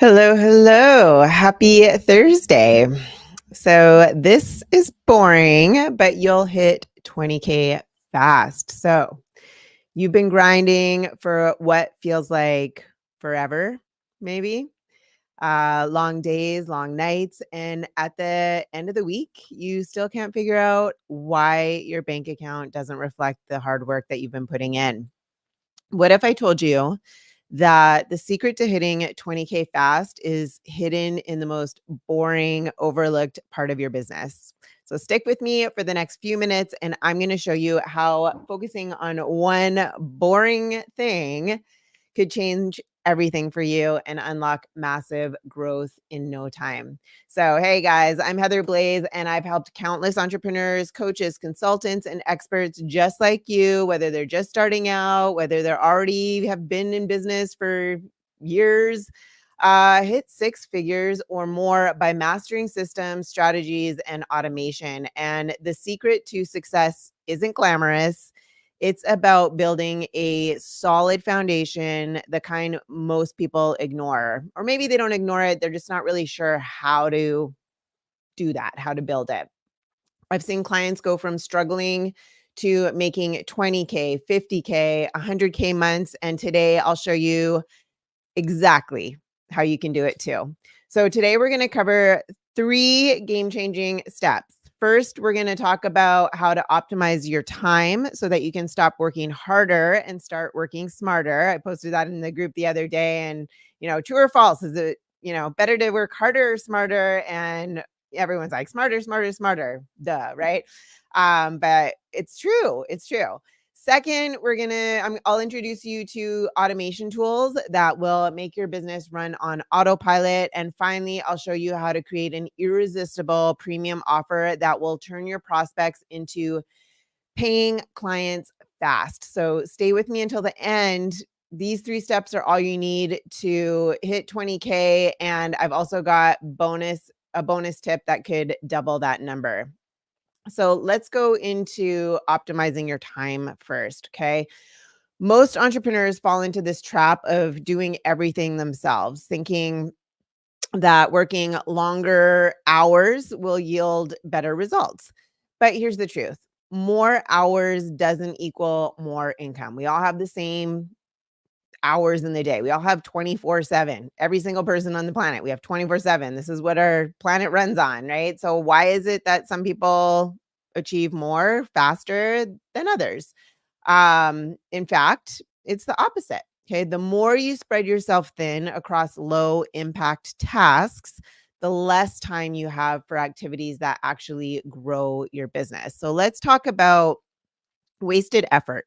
Hello, hello. Happy Thursday. So this is boring, but you'll hit 20K fast. So you've been grinding for what feels like forever, maybe. Long days, long nights. And at the end of the week, you still can't figure out why your bank account doesn't reflect the hard work that you've been putting in. What if I told you that the secret to hitting 20K fast is hidden in the most boring, overlooked part of your business? So stick with me for the next few minutes, and I'm going to show you how focusing on one boring thing could change everything for you and unlock massive growth in no time. So, hey guys, I'm Heather Blaze, and I've helped countless entrepreneurs, coaches, consultants, and experts just like you, whether they're just starting out, whether they're already have been in business for years, hit six figures or more by mastering systems, strategies, and automation. And the secret to success isn't glamorous. It's about building a solid foundation, the kind most people ignore. Or maybe they don't ignore it, they're just not really sure how to do that, how to build it. I've seen clients go from struggling to making 20K, 50K, 100K months. And today I'll show you exactly how you can do it too. So today we're going to cover 3 game-changing steps. First, we're going to talk about how to optimize your time so that you can stop working harder and start working smarter. I posted that in the group the other day, and true or false, is it, better to work harder or smarter? And everyone's like smarter, smarter, smarter. Duh, right? But it's true. It's true. Second, I'll introduce you to automation tools that will make your business run on autopilot. And finally, I'll show you how to create an irresistible premium offer that will turn your prospects into paying clients fast. So stay with me until the end. These 3 steps are all you need to hit 20K. And I've also got a bonus tip that could double that number. So let's go into optimizing your time first. Okay. Most entrepreneurs fall into this trap of doing everything themselves, thinking that working longer hours will yield better results. But here's the truth: more hours doesn't equal more income. We all have the same hours in the day. We all have 24/7. Every single person on the planet, we have 24/7. This is what our planet runs on, right? So why is it that some people achieve more faster than others? In fact, it's the opposite. Okay. The more you spread yourself thin across low impact tasks, the less time you have for activities that actually grow your business. So let's talk about wasted effort.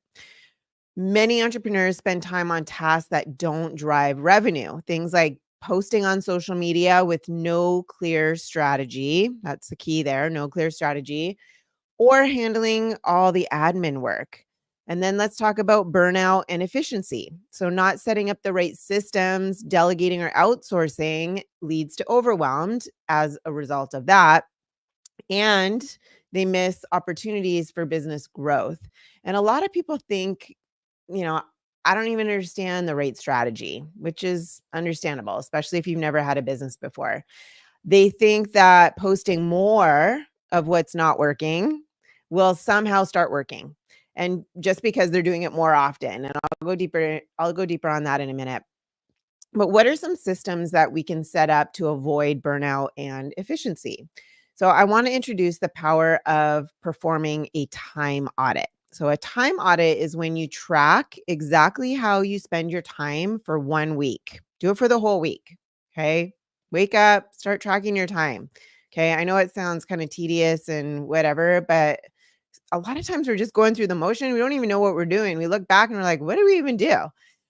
Many entrepreneurs spend time on tasks that don't drive revenue. Things like posting on social media with no clear strategy. That's the key there, no clear strategy, or handling all the admin work. And then let's talk about burnout and efficiency. So, not setting up the right systems, delegating or outsourcing leads to overwhelmed as a result of that. And they miss opportunities for business growth. And a lot of people think, you know, I don't even understand the right strategy, which is understandable, especially if you've never had a business before. They think that posting more of what's not working will somehow start working. And just because they're doing it more often, and I'll go deeper on that in a minute. But what are some systems that we can set up to avoid burnout and efficiency? So I want to introduce the power of performing a time audit. So a time audit is when you track exactly how you spend your time for 1 week. Do it for the whole week. Okay. Wake up, start tracking your time. Okay. I know it sounds kind of tedious and whatever, but a lot of times we're just going through the motion. We don't even know what we're doing. We look back and we're like, what do we even do?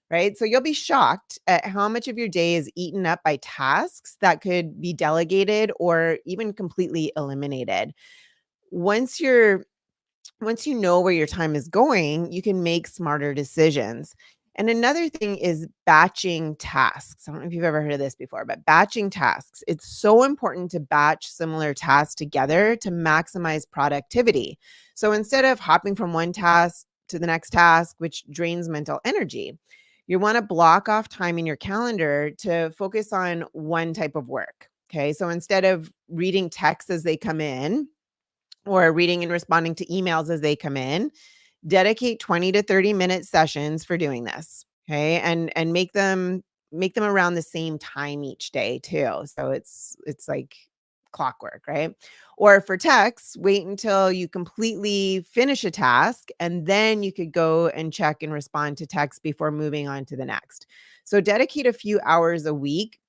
Right. So you'll be shocked at how much of your day is eaten up by tasks that could be delegated or even completely eliminated. Once you're once you know where your time is going, you can make smarter decisions. And another thing is batching tasks. I don't know if you've ever heard of this before, but batching tasks. It's so important to batch similar tasks together to maximize productivity. So instead of hopping from one task to the next task, which drains mental energy, You want to block off time in your calendar to focus on one type of work. Okay. So instead of reading texts as they come in or reading and responding to emails as they come in, dedicate 20 to 30-minute sessions for doing this. Okay. And make them around the same time each day too. So it's like clockwork, right? Or for texts, wait until you completely finish a task and then you could go and check and respond to text before moving on to the next. So dedicate a few hours a week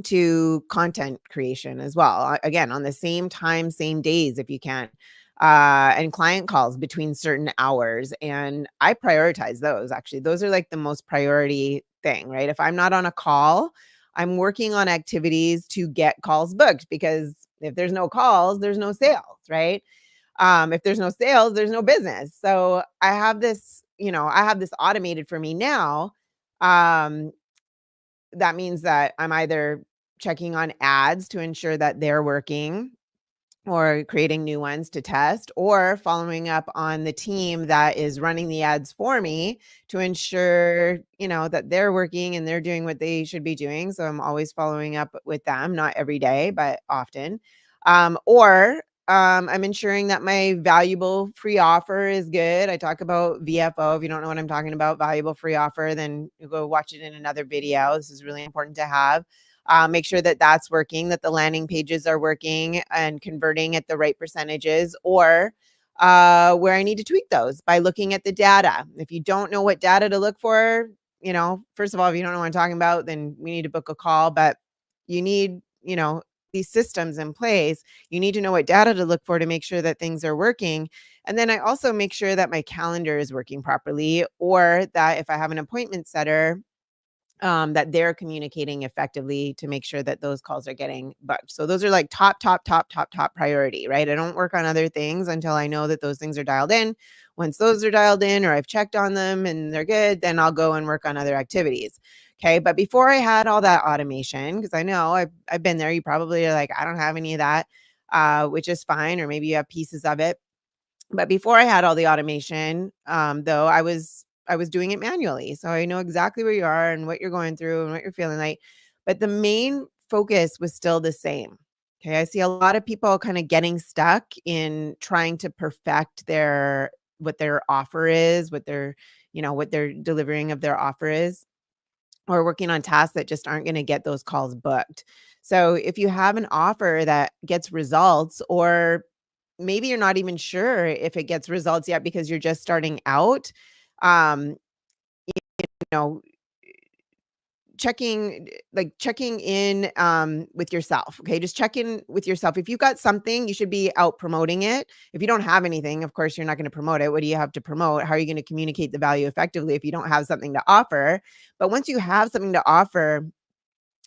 to content creation as well. Again, on the same time, same days if you can. And client calls between certain hours. And I prioritize those actually. Those are like the most priority thing, right? If I'm not on a call, I'm working on activities to get calls booked because if there's no calls, there's no sales, right? If there's no sales, there's no business. So I have this automated for me now. Um, that means that I'm either checking on ads to ensure that they're working or creating new ones to test or following up on the team that is running the ads for me to ensure, that they're working and they're doing what they should be doing. So I'm always following up with them, not every day, but often. Or I'm ensuring that my valuable free offer is good. I talk about VFO. If you don't know what I'm talking about, valuable free offer, then you go watch it in another video. This is really important to have. Make sure that that's working, that the landing pages are working and converting at the right percentages, or where I need to tweak those by looking at the data. If you don't know what data to look for, first of all, if you don't know what I'm talking about, then we need to book a call. But you need, these systems in place. You need to know what data to look for to make sure that things are working. And then I also make sure that my calendar is working properly, or that if I have an appointment setter, that they're communicating effectively to make sure that those calls are getting booked. So those are like top priority, right? I don't work on other things until I know that those things are dialed in. Once those are dialed in or I've checked on them and they're good, then I'll go and work on other activities. Okay. But before I had all that automation, because I know I've been there, you probably are like, I don't have any of that, which is fine. Or maybe you have pieces of it. But before I had all the automation, though, I was doing it manually. So I know exactly where you are and what you're going through and what you're feeling like. But the main focus was still the same. Okay. I see a lot of people kind of getting stuck in trying to perfect what their offer is, what their delivering of their offer is, or working on tasks that just aren't going to get those calls booked. So if you have an offer that gets results, or maybe you're not even sure if it gets results yet because you're just starting out, um, you know, checking in with yourself. Okay. Just check in with yourself. If you've got something, you should be out promoting it. If you don't have anything, of course, you're not going to promote it. What do you have to promote? How are you going to communicate the value effectively if you don't have something to offer? But once you have something to offer,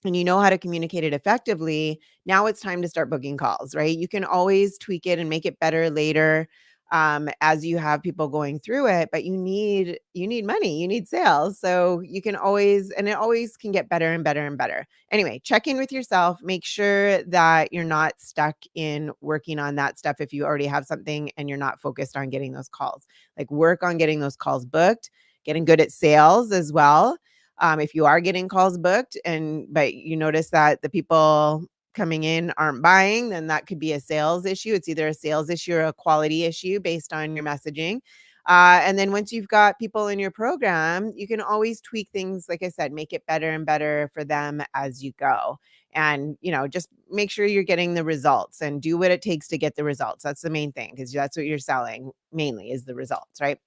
and you know how to communicate it effectively, now it's time to start booking calls, right? You can always tweak it and make it better later, as you have people going through it, but you need money, you need sales. So you can always, and it always can get better and better and better. Anyway, check in with yourself, make sure that you're not stuck in working on that stuff if you already have something and you're not focused on getting those calls. Like, work on getting those calls booked, getting good at sales as well. If you are getting calls booked but you notice that the people coming in aren't buying, then that could be a sales issue. It's either a sales issue or a quality issue based on your messaging. And then once you've got people in your program, you can always tweak things. Like I said, make it better and better for them as you go. And, just make sure you're getting the results and do what it takes to get the results. That's the main thing, because that's what you're selling mainly, is the results, right?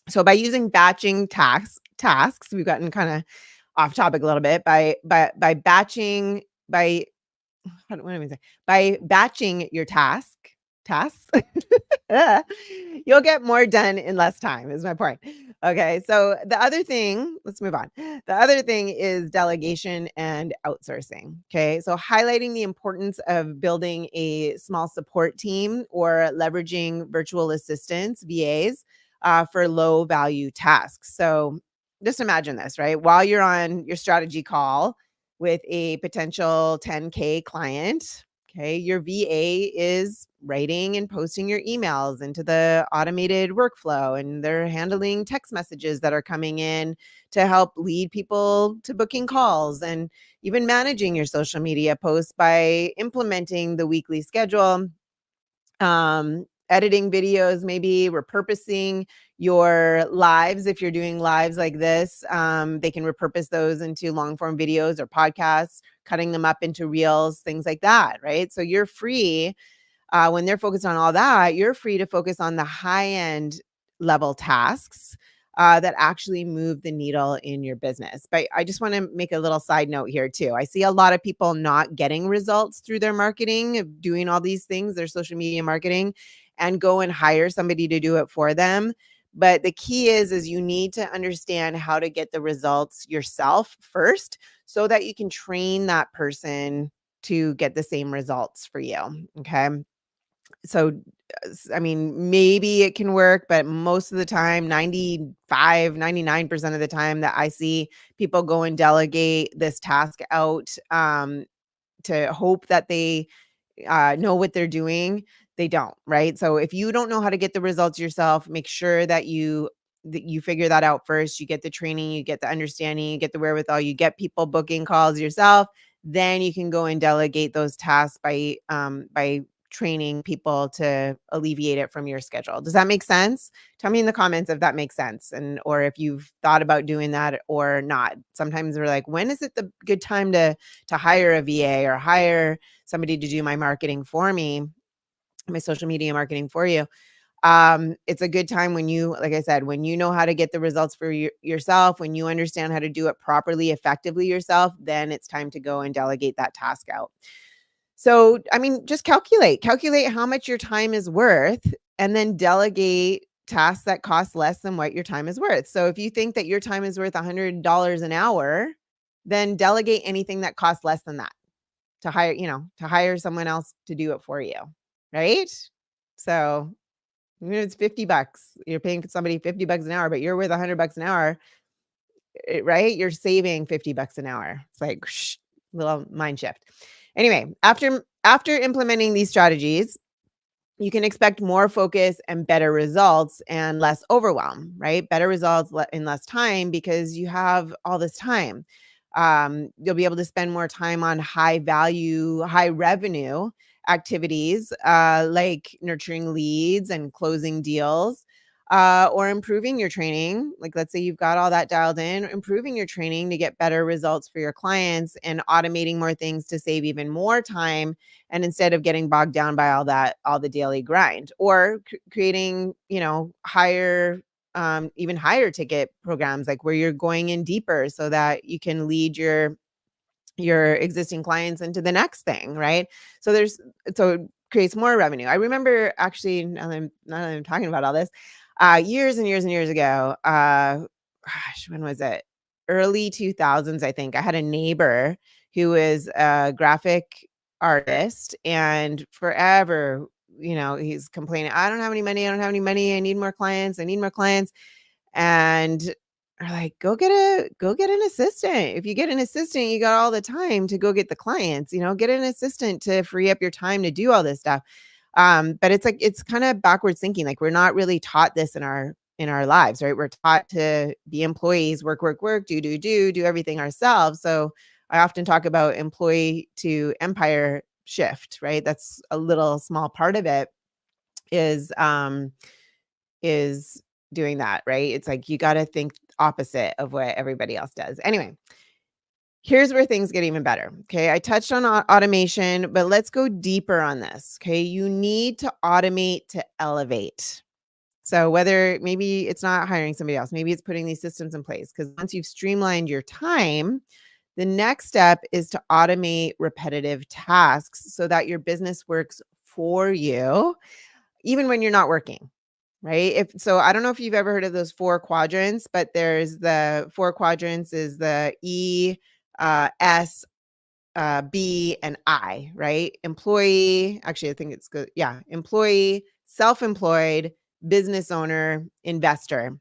So by using batching tasks, we've gotten kind of off topic a little bit. By batching by what am I saying? By batching your tasks, you'll get more done in less time, is my point. Okay. So the other thing, let's move on. The other thing is delegation and outsourcing. Okay. So highlighting the importance of building a small support team or leveraging virtual assistants, VAs, for low value tasks. So just imagine this, right? While you're on your strategy call with a potential 10K client. Okay. Your VA is writing and posting your emails into the automated workflow, and they're handling text messages that are coming in to help lead people to booking calls, and even managing your social media posts by implementing the weekly schedule, editing videos, maybe repurposing your lives. If you're doing lives like this, they can repurpose those into long form videos or podcasts, cutting them up into reels, things like that, right? So you're free when they're focused on all that, you're free to focus on the high end level tasks that actually move the needle in your business. But I just want to make a little side note here too. I see a lot of people not getting results through their marketing, of doing all these things, their social media marketing, and go and hire somebody to do it for them. But the key is you need to understand how to get the results yourself first, so that you can train that person to get the same results for you. Okay. So, I mean, maybe it can work, but most of the time, 99% of the time that I see people go and delegate this task out, to hope that they know what they're doing, they don't, right? So if you don't know how to get the results yourself, make sure that you figure that out first. You get the training, you get the understanding, you get the wherewithal, you get people booking calls yourself. Then you can go and delegate those tasks by training people to alleviate it from your schedule. Does that make sense? Tell me in the comments if that makes sense, and or if you've thought about doing that or not. Sometimes we're like, when is it the good time to hire a VA or hire somebody to do my marketing for me, my social media marketing for you? It's a good time when you, like I said, when you know how to get the results for yourself, when you understand how to do it properly, effectively yourself, then it's time to go and delegate that task out. So, I mean, just calculate how much your time is worth, and then delegate tasks that cost less than what your time is worth. So if you think that your time is worth $100 an hour, then delegate anything that costs less than that, to hire someone else to do it for you, right? So, even if it's 50 bucks, you're paying somebody 50 bucks an hour, but you're worth 100 bucks an hour, right? You're saving 50 bucks an hour. It's like little mind shift. Anyway, after implementing these strategies, you can expect more focus and better results and less overwhelm, right? Better results in less time, because you have all this time. You'll be able to spend more time on high value, high revenue activities, like nurturing leads and closing deals, or improving your training. Like, let's say you've got all that dialed in, improving your training to get better results for your clients, and automating more things to save even more time. And instead of getting bogged down by all the daily grind, or creating, higher, even higher ticket programs, like where you're going in deeper so that you can lead your existing clients into the next thing, right? So it creates more revenue. I remember, actually, now that I'm talking about all this, years and years and years ago, gosh, when was it? Early 2000s, I think. I had a neighbor who was a graphic artist, and forever, he's complaining, I don't have any money. I don't have any money. I need more clients. I need more clients. And are like, go get an assistant. If you get an assistant, you got all the time to go get the clients, get an assistant to free up your time to do all this stuff. But it's like, it's kind of backwards thinking. Like, we're not really taught this in our lives, right? We're taught to be employees, work, work, work, do everything ourselves. So I often talk about employee to empire shift, right? That's a little small part of it, is doing that, right? It's like you got to think opposite of what everybody else does. Anyway, here's where things get even better. Okay. I touched on automation, but let's go deeper on this. Okay. You need to automate to elevate. So whether maybe it's not hiring somebody else, maybe it's putting these systems in place, because once you've streamlined your time, the next step is to automate repetitive tasks so that your business works for you, even when you're not working. Right? I don't know if you've ever heard of those 4 quadrants, but there's the 4 quadrants is the E, S, B, and I, right? Employee, actually, I think it's good. Yeah. Employee, self-employed, business owner, investor.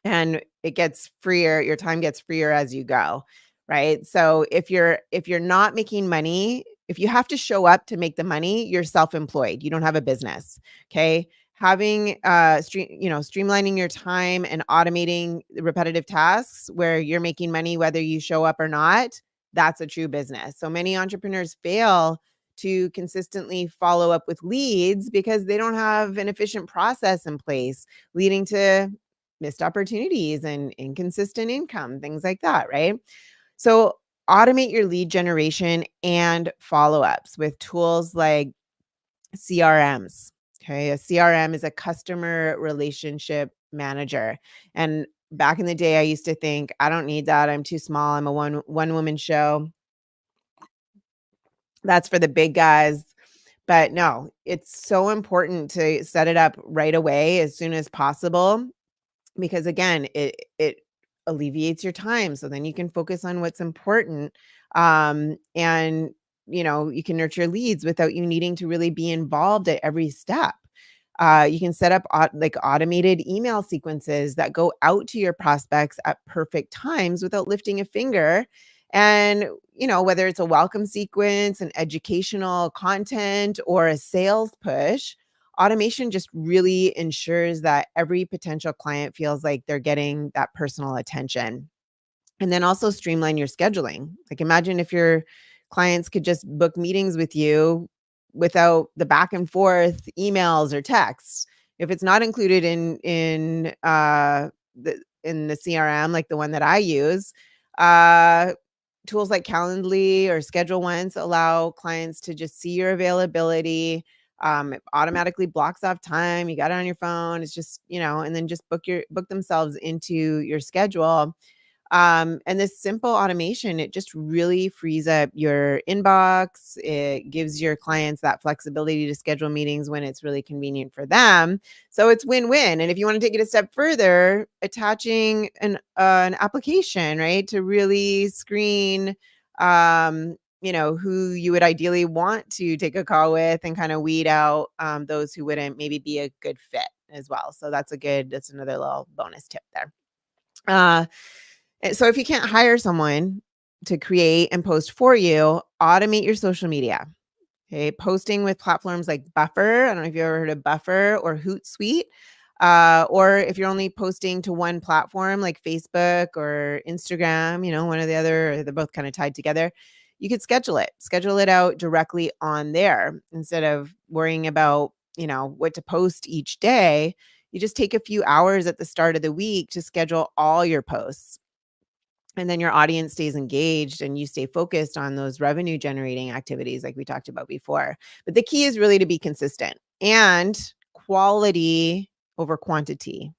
And it gets freer, your time gets freer as you go. Right. So if you're not making money if you have to show up to make the money, you're self-employed. You don't have a business. Okay. Having streamlining your time and automating repetitive tasks where you're making money whether you show up or not, that's a true business. So many entrepreneurs fail to consistently follow up with leads because they don't have an efficient process in place, leading to missed opportunities and inconsistent income, things like that, right? So automate your lead generation and follow-ups with tools like CRMs. Okay. A CRM is a customer relationship manager. And back in the day, I used to think, I don't need that. I'm too small. I'm a one woman show. That's for the big guys. But no, it's so important to set it up right away as soon as possible because again, it alleviates your time so then you can focus on what's important. And you can nurture leads without you needing to really be involved at every step. You can set up like automated email sequences that go out to your prospects at perfect times without lifting a finger. And, whether it's a welcome sequence, an educational content, or a sales push, automation just really ensures that every potential client feels like they're getting that personal attention. And then also streamline your scheduling. Like imagine if your clients could just book meetings with you without the back and forth emails or texts. If it's not included in the CRM, like the one that I use, uh, tools like Calendly or Schedule Once allow clients to just see your availability. It automatically blocks off time. You got it on your phone. It's just, and then just book themselves into your schedule. And this simple automation, it just really frees up your inbox. It gives your clients that flexibility to schedule meetings when it's really convenient for them. So it's win-win. And if you want to take it a step further, attaching an application, right, to really screen, who you would ideally want to take a call with and kind of weed out those who wouldn't maybe be a good fit as well. So that's another little bonus tip there. So if you can't hire someone to create and post for you, automate your social media. Okay. Posting with platforms like Buffer. I don't know if you ever heard of Buffer or Hootsuite. Or if you're only posting to one platform like Facebook or Instagram, one or the other, or they're both kind of tied together, you could schedule it out directly on there instead of worrying about, what to post each day. You just take a few hours at the start of the week to schedule all your posts. And then your audience stays engaged and you stay focused on those revenue generating activities like we talked about before. But the key is really to be consistent and quality over quantity.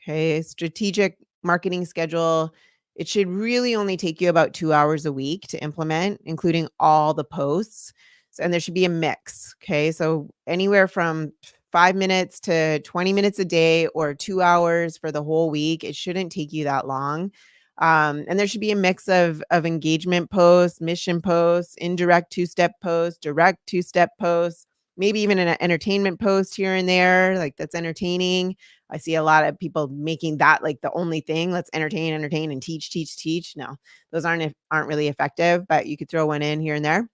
Okay. Strategic marketing schedule. It should really only take you about 2 hours a week to implement, including all the posts. And there should be a mix. Okay. So anywhere from 5 minutes to 20 minutes a day or 2 hours for the whole week. It shouldn't take you that long. And there should be a mix of engagement posts, mission posts, indirect two-step posts, direct two-step posts, maybe even an entertainment post here and there, like that's entertaining. I see a lot of people making that like the only thing. Let's entertain, and teach. No, those aren't really effective, but you could throw one in here and there.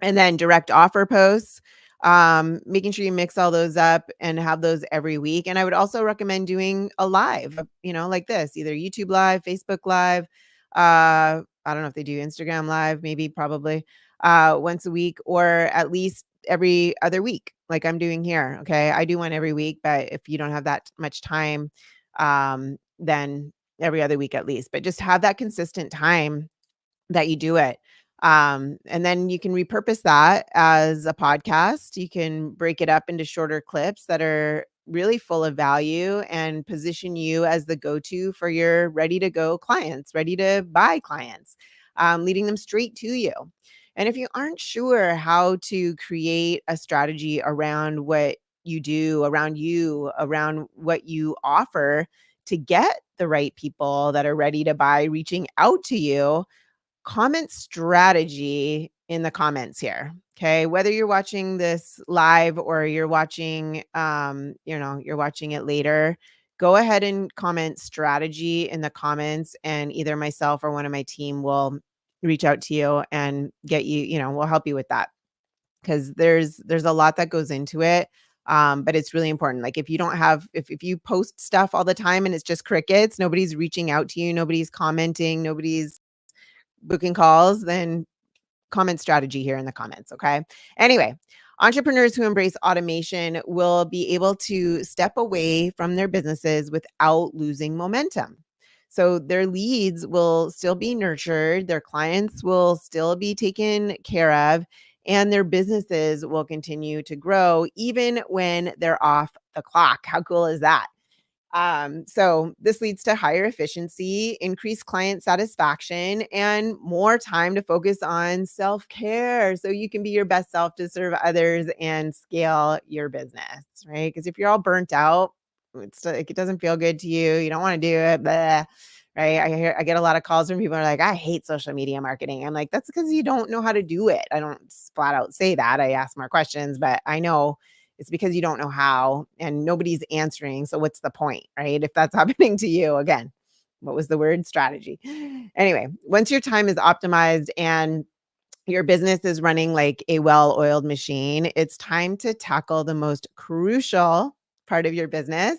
And then direct offer posts, making sure you mix all those up and have those every week. And I would also recommend doing a live, like this, either YouTube live, Facebook live. I don't know if they do Instagram live, maybe probably once a week or at least every other week, like I'm doing here. Okay. I do one every week, but if you don't have that much time, then every other week at least, but just have that consistent time that you do it. And then you can repurpose that as a podcast. You can break it up into shorter clips that are really full of value and position you as the go-to for your ready to go clients, ready to buy clients, leading them straight to you. And if you aren't sure how to create a strategy around what you do, around what you offer to get the right people that are ready to buy reaching out to you, comment strategy in the comments here. Okay. Whether you're watching this live or you're watching, you're watching it later, go ahead and comment strategy in the comments and either myself or one of my team will reach out to you and get you, we'll help you with that. Because there's a lot that goes into it. But it's really important. Like if you don't have, if you post stuff all the time and it's just crickets, nobody's reaching out to you, nobody's commenting, nobody's booking calls, then comment strategy here in the comments. Okay. Anyway, entrepreneurs who embrace automation will be able to step away from their businesses without losing momentum. So their leads will still be nurtured, their clients will still be taken care of, and their businesses will continue to grow even when they're off the clock. How cool is that? So this leads to higher efficiency, increased client satisfaction, and more time to focus on self-care so you can be your best self to serve others and scale your business, right? Because if you're all burnt out, it's like it doesn't feel good to you. You don't want to do it, blah, right? I get a lot of calls from people who are like, I hate social media marketing. I'm like, that's because you don't know how to do it. I don't flat out say that. I ask more questions, but I know it's because you don't know how and nobody's answering. So what's the point, right? If that's happening to you, again, what was the word? Strategy. Anyway, once your time is optimized and your business is running like a well-oiled machine, it's time to tackle the most crucial part of your business,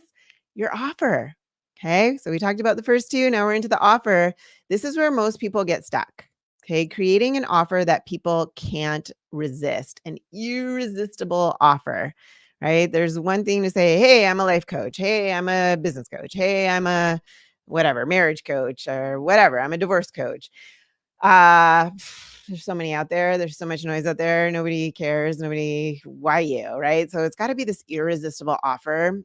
your offer. Okay. So we talked about the first two. Now we're into the offer. This is where most people get stuck. Okay. Creating an offer that people can't resist, an irresistible offer, right? There's one thing to say, hey, I'm a life coach. Hey, I'm a business coach. Hey, I'm a whatever, marriage coach or whatever. I'm a divorce coach. Uh, there's so many out there. There's so much noise out there. Nobody cares. Why you, right? So it's got to be this irresistible offer.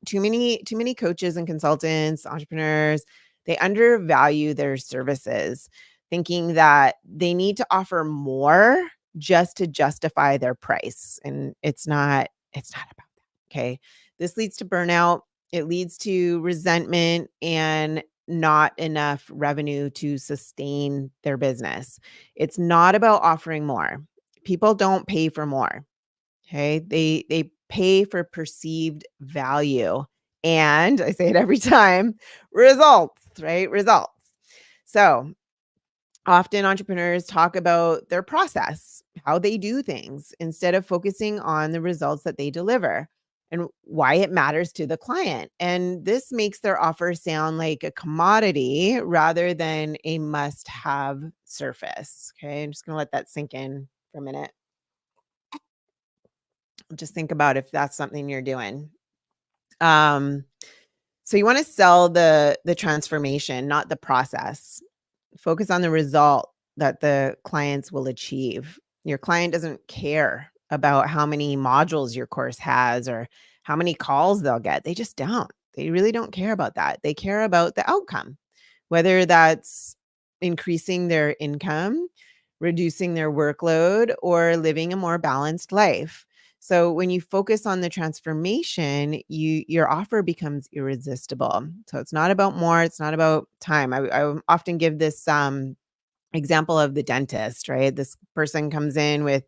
Too many coaches and consultants, entrepreneurs, they undervalue their services, thinking that they need to offer more just to justify their price. And it's not about that. Okay. This leads to burnout. It leads to resentment and not enough revenue to sustain their business. It's not about offering more. People don't pay for more. Okay. They pay for perceived value. And I say it every time, results, right? Results. So often entrepreneurs talk about their process, how they do things, instead of focusing on the results that they deliver and why it matters to the client. And this makes their offer sound like a commodity rather than a must-have service. Okay. I'm just going to let that sink in for a minute. Just think about if that's something you're doing. So you want to sell the transformation, not the process. Focus on the result that the clients will achieve. Your client doesn't care about how many modules your course has or how many calls they'll get. They just don't. They really don't care about that. They care about the outcome, whether that's increasing their income, reducing their workload, or living a more balanced life. So when you focus on the transformation, your offer becomes irresistible. So it's not about more, it's not about time. I often give this example of the dentist, right? This person comes in with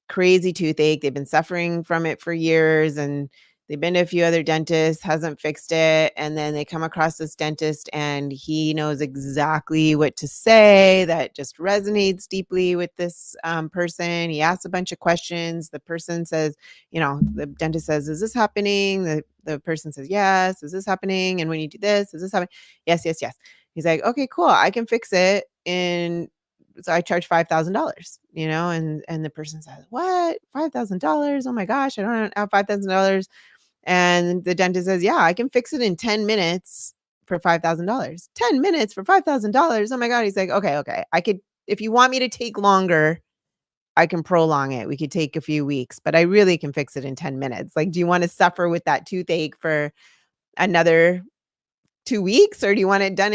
crazy toothache. They've been suffering from it for years and they've been to a few other dentists, hasn't fixed it. And then they come across this dentist and he knows exactly what to say that just resonates deeply with this person. He asks a bunch of questions. The person says, the dentist says, is this happening? The person says, yes. Is this happening? And when you do this, is this happening? Yes, yes, yes. He's like, okay, cool. I can fix it so I charge $5,000, and the person says, what? $5,000? Oh my gosh, I don't have $5,000. And the dentist says, yeah, I can fix it in 10 minutes for $5,000. 10 minutes for $5,000. Oh my God. He's like, okay. If you want me to take longer, I can prolong it. We could take a few weeks, but I really can fix it in 10 minutes. Like, do you want to suffer with that toothache for another 2 weeks, or do you want it done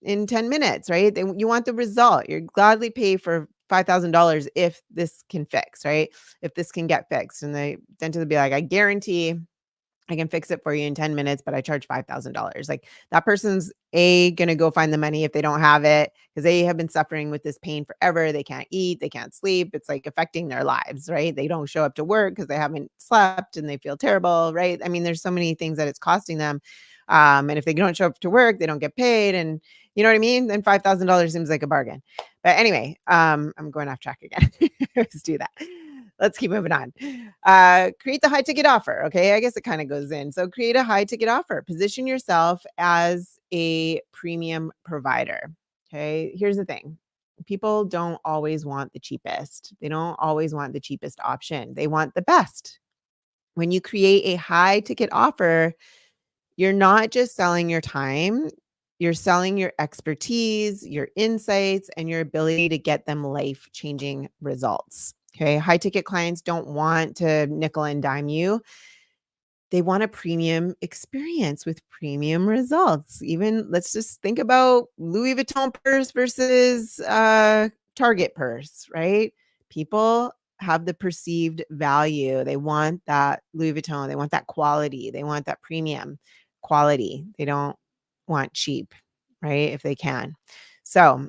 in 10 minutes, right? You want the result. You're gladly pay for $5,000 if this can fix, right? If this can get fixed. And the dentist would be like, I guarantee I can fix it for you in 10 minutes, but I charge $5,000. Like that person's going to go find the money if they don't have it because they have been suffering with this pain forever. They can't eat, they can't sleep. It's like affecting their lives, right? They don't show up to work because they haven't slept and they feel terrible, right? I mean, there's so many things that it's costing them. And if they don't show up to work, they don't get paid. And you know what I mean? Then $5,000 seems like a bargain. But anyway, I'm going off track again. Let's do that. Let's keep moving on. Create the high ticket offer. Okay. I guess it kind of goes in. So create a high ticket offer. Position yourself as a premium provider. Okay. Here's the thing. People don't always want the cheapest. They don't always want the cheapest option. They want the best. When you create a high ticket offer, you're not just selling your time, you're selling your expertise, your insights, and your ability to get them life-changing results. Okay. High ticket clients don't want to nickel and dime you. They want a premium experience with premium results. Even let's just think about Louis Vuitton purse versus Target purse, right? People have the perceived value. They want that Louis Vuitton. They want that quality. They want that premium quality. They don't want cheap, right? If they can. So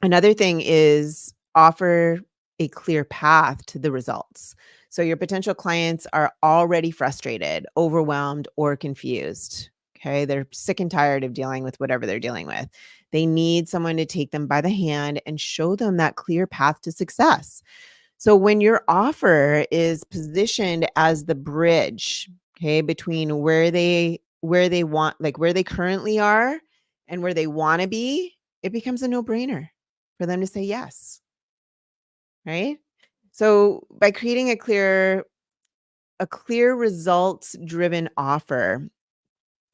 another thing is offer a clear path to the results. So your potential clients are already frustrated, overwhelmed, or confused. Okay. They're sick and tired of dealing with whatever they're dealing with. They need someone to take them by the hand and show them that clear path to success. So when your offer is positioned as the bridge, okay, between where they want, like where they currently are and where they want to be, it becomes a no-brainer for them to say yes, right? So by creating a clear results driven offer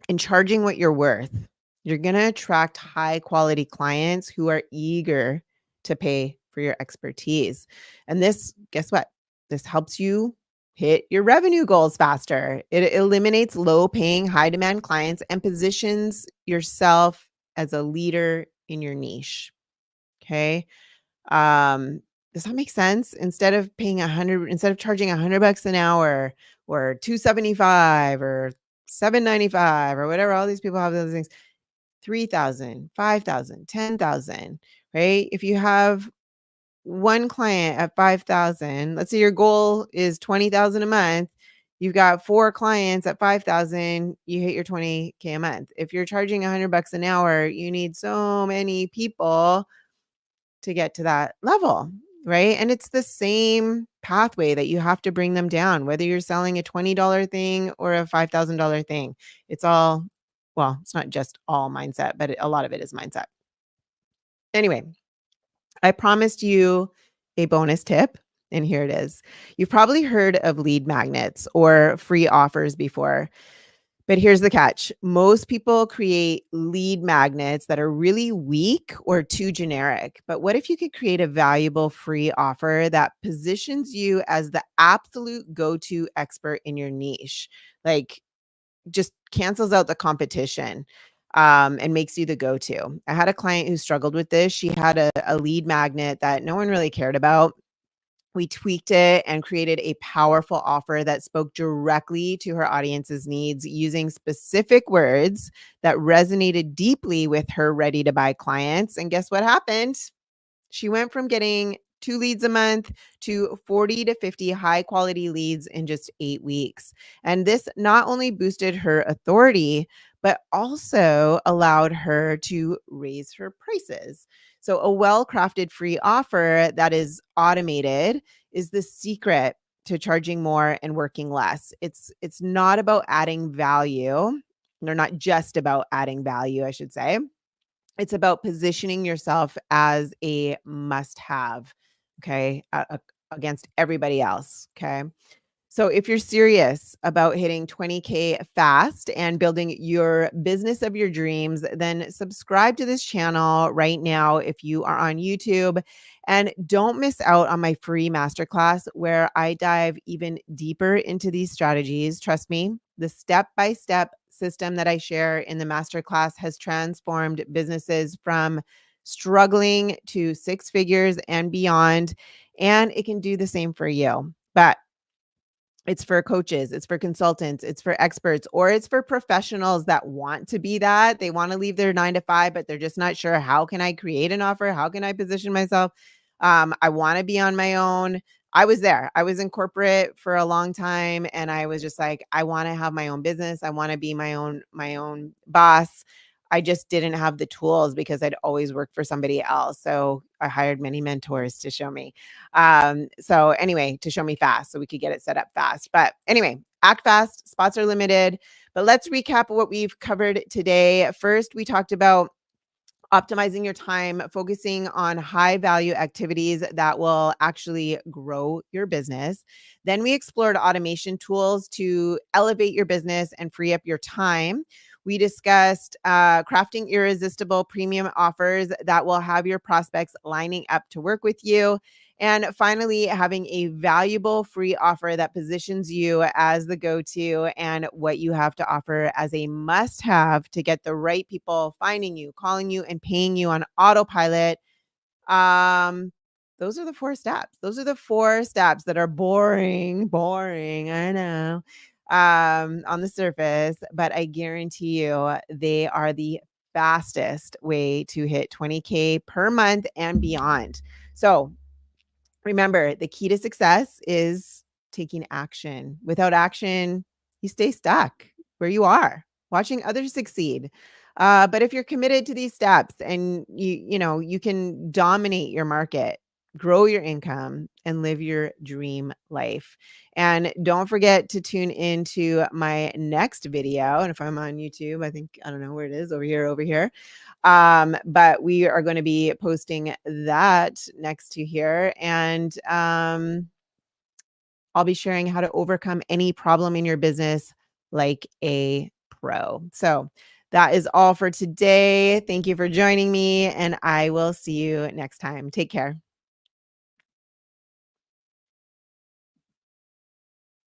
and charging what you're worth, you're going to attract high quality clients who are eager to pay for your expertise. And this, guess what? This helps you hit your revenue goals faster. It eliminates low paying, high demand clients and positions yourself as a leader in your niche. Okay. Um, does that make sense? Instead of charging $100 an hour or 275 or 795 or whatever, all these people have those things, 3,000, 5,000, 10,000, right? If you have one client at 5,000, let's say your goal is 20,000 a month, you've got four clients at 5,000, you hit your 20K a month. If you're charging $100 an hour, you need so many people to get to that level, right? And it's the same pathway that you have to bring them down, whether you're selling a $20 thing or a $5,000 thing. It's all, well, it's not just all mindset, but a lot of it is mindset. Anyway, I promised you a bonus tip, and here it is. You've probably heard of lead magnets or free offers before. But here's the catch. Most people create lead magnets that are really weak or too generic. But what if you could create a valuable free offer that positions you as the absolute go-to expert in your niche? Like just cancels out the competition and makes you the go-to. I had a client who struggled with this. She had a lead magnet that no one really cared about. We tweaked it and created a powerful offer that spoke directly to her audience's needs using specific words that resonated deeply with her ready to buy clients. And guess what happened? She went from getting 2 leads a month to 40 to 50 high quality leads in just 8 weeks. And this not only boosted her authority, but also allowed her to raise her prices. So, a well crafted free offer that is automated is the secret to charging more and working less. It's not about adding value. They're not just about adding value, I should say. It's about positioning yourself as a must have, okay, against everybody else, okay? So if you're serious about hitting 20K fast and building your business of your dreams, then subscribe to this channel right now if you are on YouTube. And don't miss out on my free masterclass where I dive even deeper into these strategies. Trust me, the step-by-step system that I share in the masterclass has transformed businesses from struggling to six figures and beyond. And it can do the same for you. But it's for coaches, it's for consultants, it's for experts, or it's for professionals that want to be that. They want to leave their 9 to 5, but they're just not sure, how can I create an offer? How can I position myself? I want to be on my own. I was there. I was in corporate for a long time and I was just like, I want to have my own business. I want to be my own boss. I just didn't have the tools because I'd always worked for somebody else. So I hired many mentors to show me. So anyway, to show me fast so we could get it set up fast. But anyway, act fast, spots are limited. But let's recap what we've covered today. First, we talked about optimizing your time, focusing on high value activities that will actually grow your business. Then we explored automation tools to elevate your business and free up your time. We discussed crafting irresistible premium offers that will have your prospects lining up to work with you. And finally, having a valuable free offer that positions you as the go to and what you have to offer as a must have to get the right people finding you, calling you, and paying you on autopilot. Um, those are the 4 steps. Those are the 4 steps that are boring. I know, on the surface, but I guarantee you they are the fastest way to hit 20K per month and beyond. So remember, the key to success is taking action. Without action, you stay stuck where you are, watching others succeed. But if you're committed to these steps and you can dominate your market, grow your income, and live your dream life. And don't forget to tune into my next video. And if I'm on YouTube, I don't know where it is, over here. But we are going to be posting that next to here. And I'll be sharing how to overcome any problem in your business like a pro. So that is all for today. Thank you for joining me, and I will see you next time. Take care.